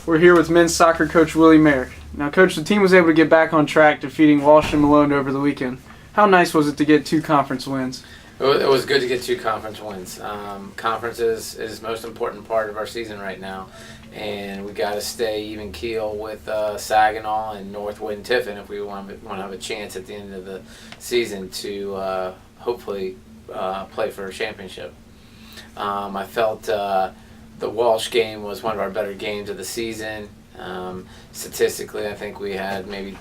We're here with men's soccer coach Willie Merrick. Now, Coach, the team was able to get back on track, defeating Walsh and Malone over the weekend. How nice was it to get 2 conference wins? It was good to get 2 conference wins. Conference is the most important part of our season right now, and we got to stay even keel with Saginaw and Northwood and Tiffin if we want to have a chance at the end of the season to hopefully play for a championship. I felt the Walsh game was one of our better games of the season. Statistically, I think we had maybe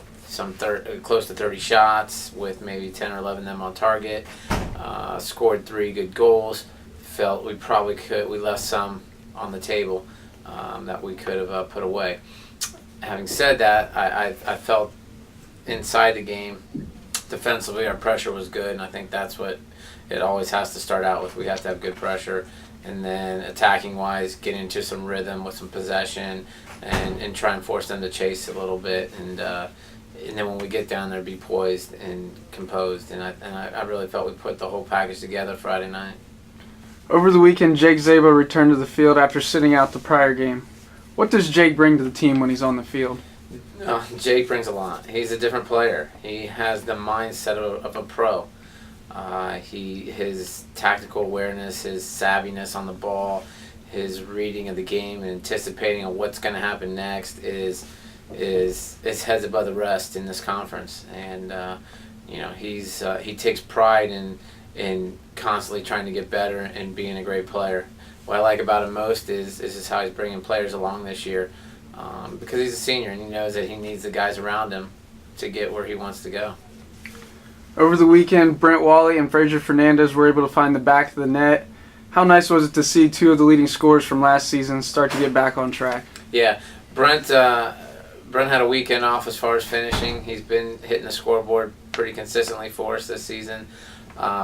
close to 30 shots with maybe 10 or 11 of them on target. Scored 3 good goals. Felt we probably could. We left some on the table that we could have put away. Having said that, I felt inside the game, defensively, our pressure was good, and I think that's what it always has to start out with. We have to have good pressure, and then attacking-wise, get into some rhythm with some possession, and try and force them to chase a little bit, and then when we get down there, be poised and composed. And I really felt we put the whole package together Friday night. Over the weekend, Jake Szabo returned to the field after sitting out the prior game. What does Jake bring to the team when he's on the field? Jake brings a lot. He's a different player. He has the mindset of a pro. His tactical awareness, his savviness on the ball, his reading of the game and anticipating of what's going to happen next is heads above the rest in this conference. And he takes pride in constantly trying to get better and being a great player. What I like about him most is just how he's bringing players along this year, because he's a senior and he knows that he needs the guys around him to get where he wants to go. Over the weekend, Brent Wally and Frazier Fernandez were able to find the back of the net. How nice was it to see 2 of the leading scorers from last season start to get back on track? Yeah, Brent had a weekend off as far as finishing. He's been hitting the scoreboard pretty consistently for us this season.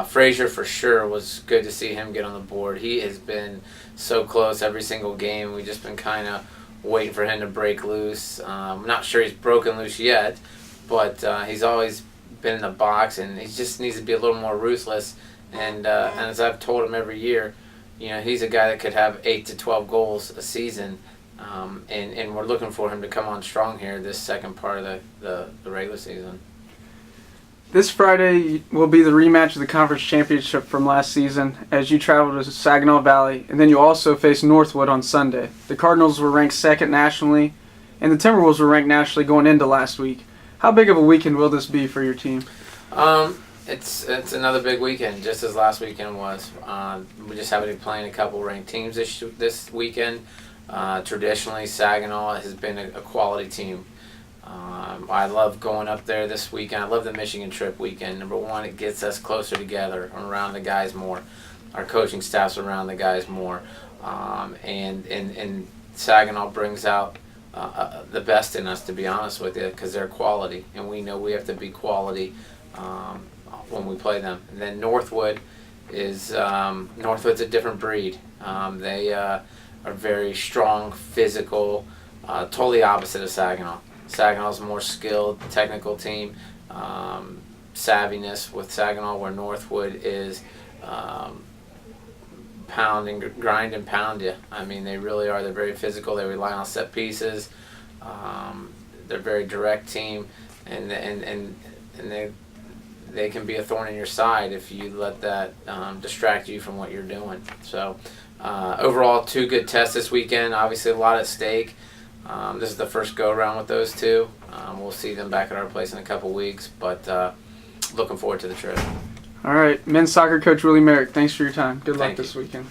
Frazier, for sure, was good to see him get on the board. He has been so close every single game. We've just been kind of waiting for him to break loose. I'm not sure he's broken loose yet, but he's always been in the box, and he just needs to be a little more ruthless. And as I've told him every year, he's a guy that could have 8 to 12 goals a season. And we're looking for him to come on strong here this second part of the regular season. This Friday will be the rematch of the conference championship from last season as you travel to Saginaw Valley, and then you also face Northwood on Sunday. The Cardinals were ranked 2nd nationally, and the Timberwolves were ranked nationally going into last week. How big of a weekend will this be for your team? It's another big weekend, just as last weekend was. We just happen to be playing a couple ranked teams this weekend. Traditionally, Saginaw has been a quality team. I love going up there this weekend. I love the Michigan trip weekend. Number one, it gets us closer together, around the guys more. Our coaching staff's around the guys more. And Saginaw brings out the best in us, to be honest with you, because they're quality, and we know we have to be quality when we play them. And then Northwood's a different breed. They are very strong, physical, totally opposite of Saginaw. Saginaw's a more skilled, technical team. Savviness with Saginaw, where Northwood is pound and grind and pound you. I mean, they really are. They're very physical. They rely on set pieces. They're a very direct team, and they can be a thorn in your side if you let that distract you from what you're doing. So overall, 2 good tests this weekend. Obviously, a lot at stake. This is the first go-around with those 2. We'll see them back at our place in a couple weeks, but looking forward to the trip. All right, men's soccer coach Willie Merrick, thanks for your time. Good luck Thank you. this weekend.